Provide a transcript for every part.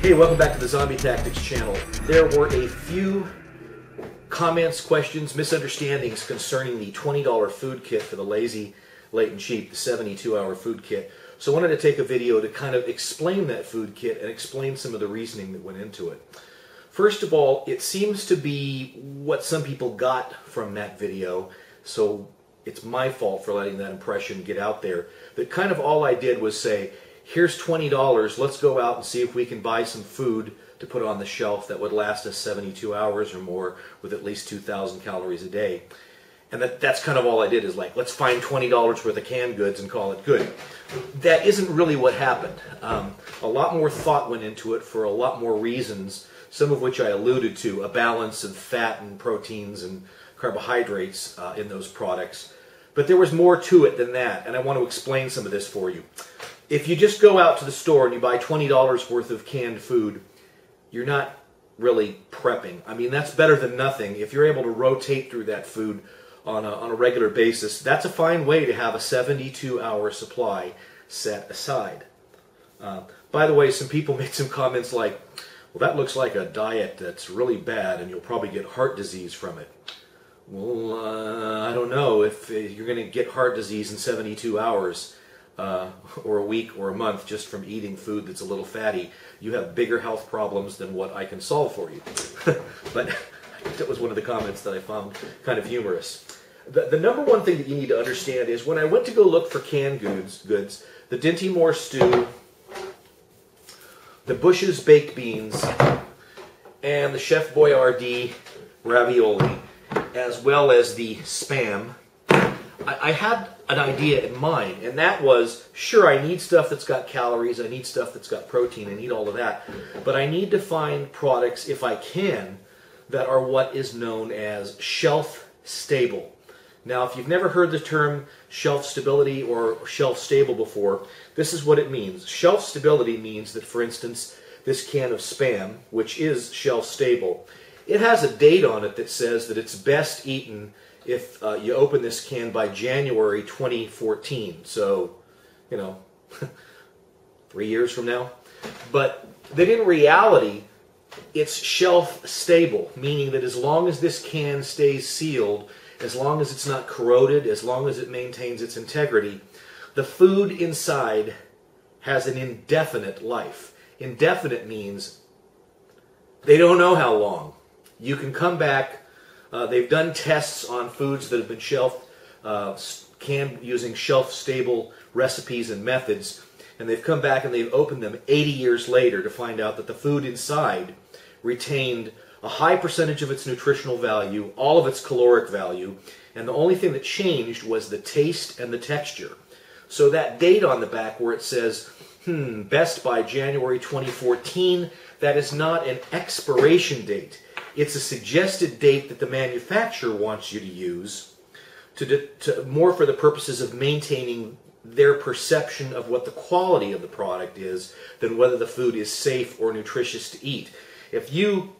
Hey, welcome back to the ZombieTactics channel. There were a few comments, questions, misunderstandings concerning the $20 food kit for the Lazy, Late and Cheap, the 72-hour food kit. So I wanted to take a video to kind of explain that food kit and explain some of the reasoning that went into it. First of all, it seems to be what some people got from that video, so it's my fault for letting that impression get out there. That kind of all I did was say, here's $20, let's go out and see if we can buy some food to put on the shelf that would last us 72 hours or more with at least 2,000 calories a day. And that's kind of all I did, is like, let's find $20 worth of canned goods and call it good. That isn't really what happened. A lot more thought went into it for a lot more reasons, some of which I alluded to, a balance of fat and proteins and carbohydrates in those products. But there was more to it than that, and I want to explain some of this for you. If you just go out to the store and you buy $20 worth of canned food, you're not really prepping. I mean, that's better than nothing. If you're able to rotate through that food on a regular basis, that's a fine way to have a 72-hour supply set aside. By the way, some people made some comments like, well, that looks like a diet that's really bad and you'll probably get heart disease from it. Well, I don't know if you're going to get heart disease in 72 hours. Or a week or a month just from eating food that's a little fatty. You have bigger health problems than what I can solve for you. But that was one of the comments that I found kind of humorous. The number one thing that you need to understand is when I went to go look for canned goods, the Dinty Moore stew, the Bush's baked beans, and the Chef Boyardee ravioli, as well as the Spam, I had an idea in mind, and that was, sure, I need stuff that's got calories, I need stuff that's got protein, I need all of that, but I need to find products, if I can, that are what is known as shelf stable. Now, if you've never heard the term shelf stability or shelf stable before, this is what it means. Shelf stability means that, for instance, this can of Spam, which is shelf stable, it has a date on it that says that it's best eaten if you open this can by January 2014, so, you know, 3 years from now. But that in reality, it's shelf stable, meaning that as long as this can stays sealed, as long as it's not corroded, as long as it maintains its integrity, the food inside has an indefinite life. Indefinite means they don't know how long. You can come back. They've done tests on foods that have been canned using shelf-stable recipes and methods, and they've come back and they've opened them 80 years later to find out that the food inside retained a high percentage of its nutritional value, all of its caloric value, and the only thing that changed was the taste and the texture. So that date on the back where it says, best by January 2014, that is not an expiration date. It's a suggested date that the manufacturer wants you to use to more for the purposes of maintaining their perception of what the quality of the product is than whether the food is safe or nutritious to eat. If you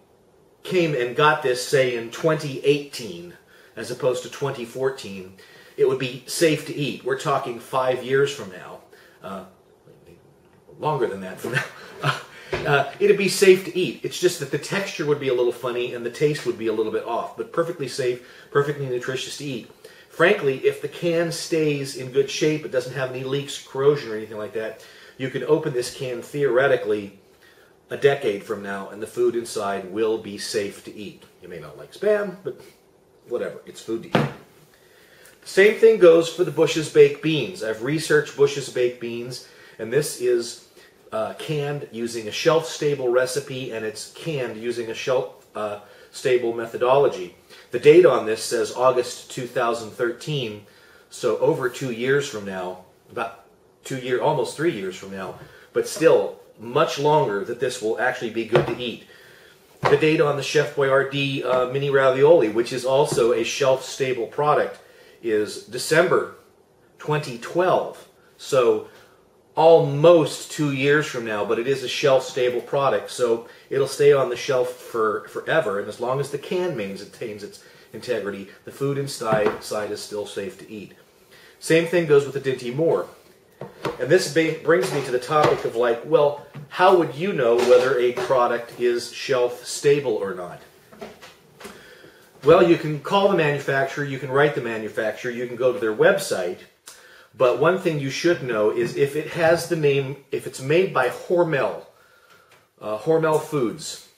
came and got this, say, in 2018 as opposed to 2014, it would be safe to eat. We're talking 5 years from now, longer than that from now. It'd be safe to eat. It's just that the texture would be a little funny and the taste would be a little bit off, but perfectly safe, perfectly nutritious to eat. Frankly, if the can stays in good shape, it doesn't have any leaks, corrosion, or anything like that, you can open this can theoretically a decade from now and the food inside will be safe to eat. You may not like Spam, but whatever, it's food to eat. Same thing goes for the Bush's baked beans. I've researched Bush's baked beans, and this is canned using a shelf-stable recipe, and it's canned using a shelf-stable methodology. The date on this says August 2013, so over 2 years from now, about almost 3 years from now, but still much longer that this will actually be good to eat. The date on the Chef Boyardee mini ravioli, which is also a shelf-stable product, is December 2012. So almost 2 years from now, but it is a shelf-stable product, so it'll stay on the shelf forever, and as long as the can maintains its integrity, the food inside is still safe to eat. Same thing goes with the Dinty Moore. And this brings me to the topic of like, well, how would you know whether a product is shelf stable or not? Well, you can call the manufacturer, you can write the manufacturer, you can go to their website, but one thing you should know is if it has the name, if it's made by Hormel, Hormel Foods,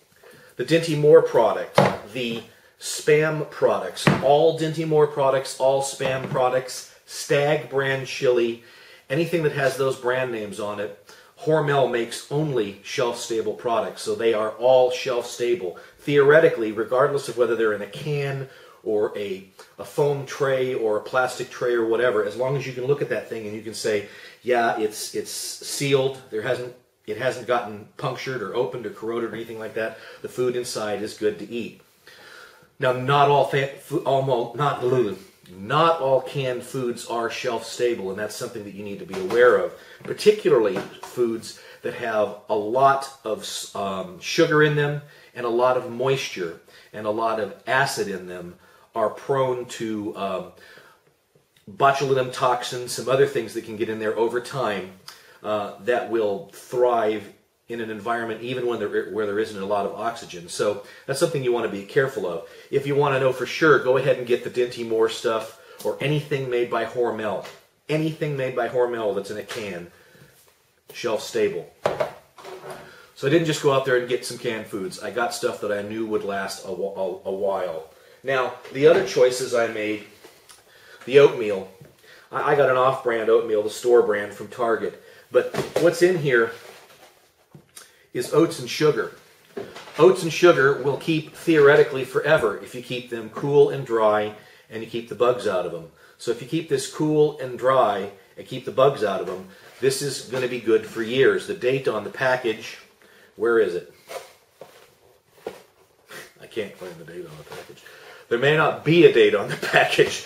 the Dinty Moore product, the Spam products, all Dinty Moore products, all Spam products, Stag brand chili, anything that has those brand names on it, Hormel makes only shelf-stable products, so they are all shelf-stable. Theoretically, regardless of whether they're in a can or a foam tray or a plastic tray or whatever, as long as you can look at that thing and you can say, yeah, it's sealed, it hasn't gotten punctured or opened or corroded or anything like that, the food inside is good to eat. Now, not all canned foods are shelf-stable, and that's something that you need to be aware of, particularly foods that have a lot of sugar in them and a lot of moisture and a lot of acid in them are prone to botulinum toxins, some other things that can get in there over time that will thrive in an environment even when where there isn't a lot of oxygen. So that's something you want to be careful of. If you want to know for sure, go ahead and get the Dinty Moore stuff or anything made by Hormel. Anything made by Hormel that's in a can, shelf stable. So I didn't just go out there and get some canned foods. I got stuff that I knew would last a while. Now, the other choices I made, the oatmeal. I got an off-brand oatmeal, the store brand from Target. But what's in here is oats and sugar. Oats and sugar will keep theoretically forever if you keep them cool and dry and you keep the bugs out of them. So if you keep this cool and dry and keep the bugs out of them, this is going to be good for years. The date on the package, where is it? I can't find the date on the package. There may not be a date on the package.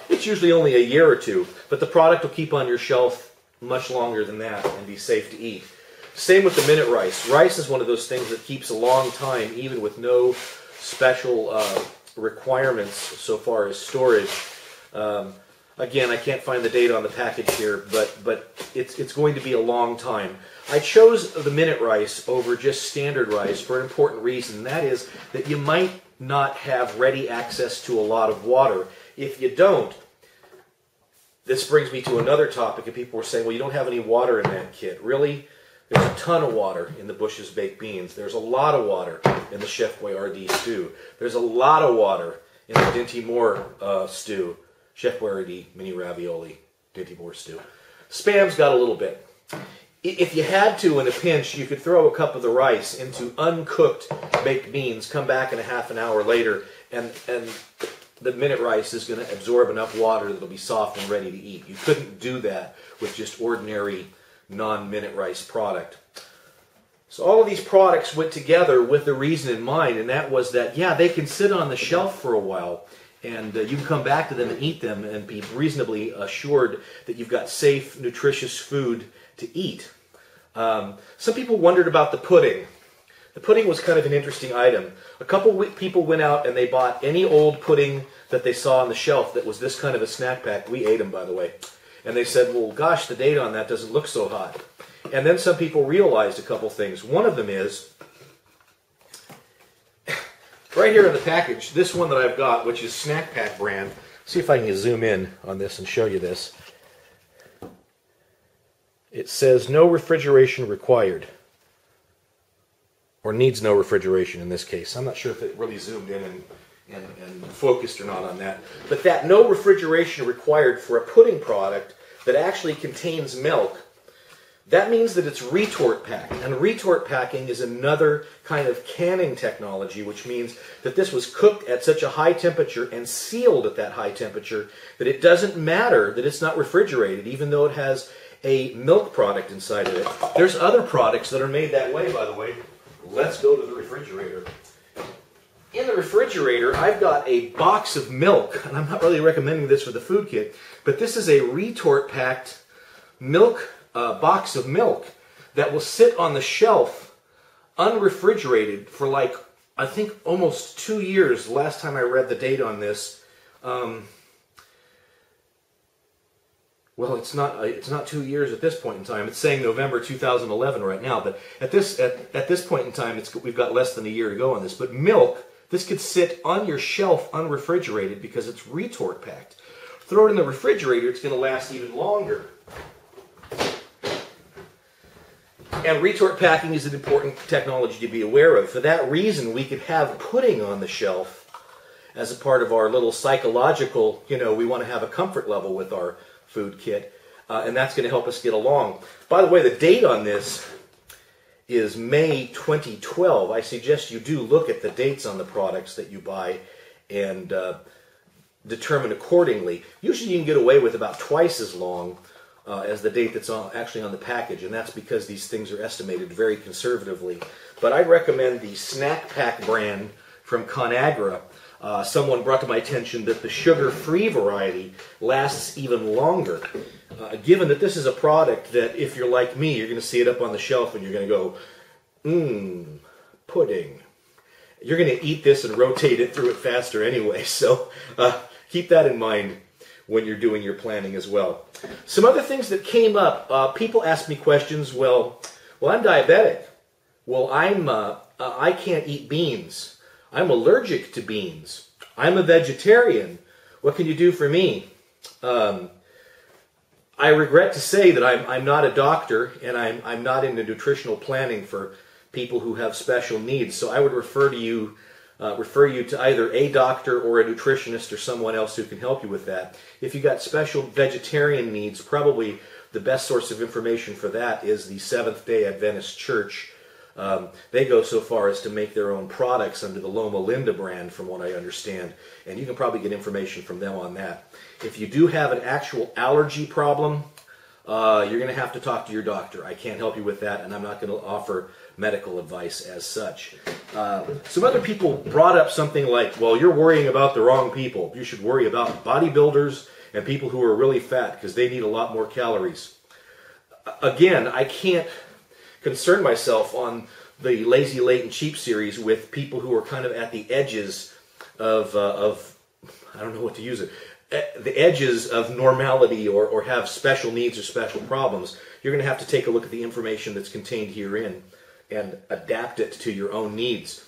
It's usually only a year or two, but the product will keep on your shelf much longer than that and be safe to eat. Same with the minute rice. Rice is one of those things that keeps a long time, even with no special requirements so far as storage. Again, I can't find the date on the package here, but it's going to be a long time. I chose the minute rice over just standard rice for an important reason, and that is that you might not have ready access to a lot of water. If you don't, this brings me to another topic, and people were saying, well, you don't have any water in that kit. Really? There's a ton of water in the Bush's baked beans. There's a lot of water in the Chef Boyardee stew. There's a lot of water in the Dinty Moore stew. Chef Boyardee mini ravioli, Dinty Moore stew. Spam's got a little bit. If you had to, in a pinch, you could throw a cup of the rice into uncooked baked beans, come back in a half an hour later, and the minute rice is going to absorb enough water that it'll be soft and ready to eat. You couldn't do that with just ordinary non-minute rice product. So all of these products went together with the reason in mind, and that was that, yeah, they can sit on the shelf for a while, and you can come back to them and eat them and be reasonably assured that you've got safe, nutritious food to eat. Some people wondered about the pudding. The pudding was kind of an interesting item. A couple people went out and they bought any old pudding that they saw on the shelf that was this kind of a snack pack. We ate them, by the way. And they said, well, gosh, the date on that doesn't look so hot. And then some people realized a couple things. One of them is, right here in the package, this one that I've got, which is Snack Pack brand. See if I can zoom in on this and show you this. It says no refrigeration required. Or needs no refrigeration in this case. I'm not sure if it really zoomed in and focused or not on that. But that no refrigeration required for a pudding product that actually contains milk, that means that it's retort packed. And retort packing is another kind of canning technology, which means that this was cooked at such a high temperature and sealed at that high temperature that it doesn't matter that it's not refrigerated, even though it has a milk product inside of it. There's other products that are made that way, by the way. Let's go to the refrigerator. In the refrigerator, I've got a box of milk, and I'm not really recommending this for the food kit, but this is a retort-packed milk box of milk that will sit on the shelf unrefrigerated for like, I think, almost 2 years. Last time I read the date on this well, it's not 2 years at this point in time. It's saying November 2011 right now, but at this point in time, we've got less than a year to go on this. But milk, this could sit on your shelf unrefrigerated because it's retort packed. Throw it in the refrigerator, it's going to last even longer. And retort packing is an important technology to be aware of. For that reason, we could have pudding on the shelf as a part of our little psychological, we want to have a comfort level with our food kit, and that's going to help us get along. By the way, the date on this is May 2012. I suggest you do look at the dates on the products that you buy and determine accordingly. Usually you can get away with about twice as long as the date that's actually on the package, and that's because these things are estimated very conservatively. But I recommend the Snack Pack brand from ConAgra. Someone brought to my attention that the sugar-free variety lasts even longer. Given that this is a product that, if you're like me, you're going to see it up on the shelf and you're going to go, pudding. You're going to eat this and rotate it through it faster anyway, so keep that in mind when you're doing your planning as well. Some other things that came up, people ask me questions, well, I'm diabetic. Well, I can't eat beans. I'm allergic to beans. I'm a vegetarian. What can you do for me? I regret to say that I'm not a doctor, and I'm not into nutritional planning for people who have special needs. So I would refer you to either a doctor or a nutritionist or someone else who can help you with that. If you got special vegetarian needs, probably the best source of information for that is the Seventh-day Adventist Church. They go so far as to make their own products under the Loma Linda brand, from what I understand, and you can probably get information from them on that. If you do have an actual allergy problem, you're going to have to talk to your doctor. I can't help you with that, and I'm not going to offer medical advice as such. Some other people brought up something like, well, you're worrying about the wrong people. You should worry about bodybuilders and people who are really fat because they need a lot more calories. Again, I can't concern myself on the Lazy, Late, and Cheap series with people who are kind of at the edges of I don't know what to use it, the edges of normality or have special needs or special problems. You're going to have to take a look at the information that's contained herein and adapt it to your own needs.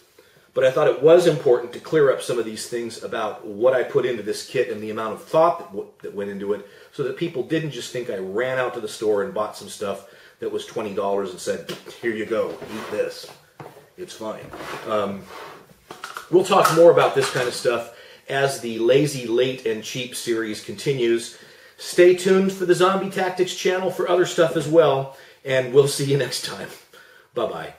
But I thought it was important to clear up some of these things about what I put into this kit and the amount of thought that went into it, so that people didn't just think I ran out to the store and bought some stuff that was $20 and said, here you go, eat this. It's fine. We'll talk more about this kind of stuff as the Lazy, Late, and Cheap series continues. Stay tuned for the ZombieTactics channel for other stuff as well, and we'll see you next time. Bye-bye.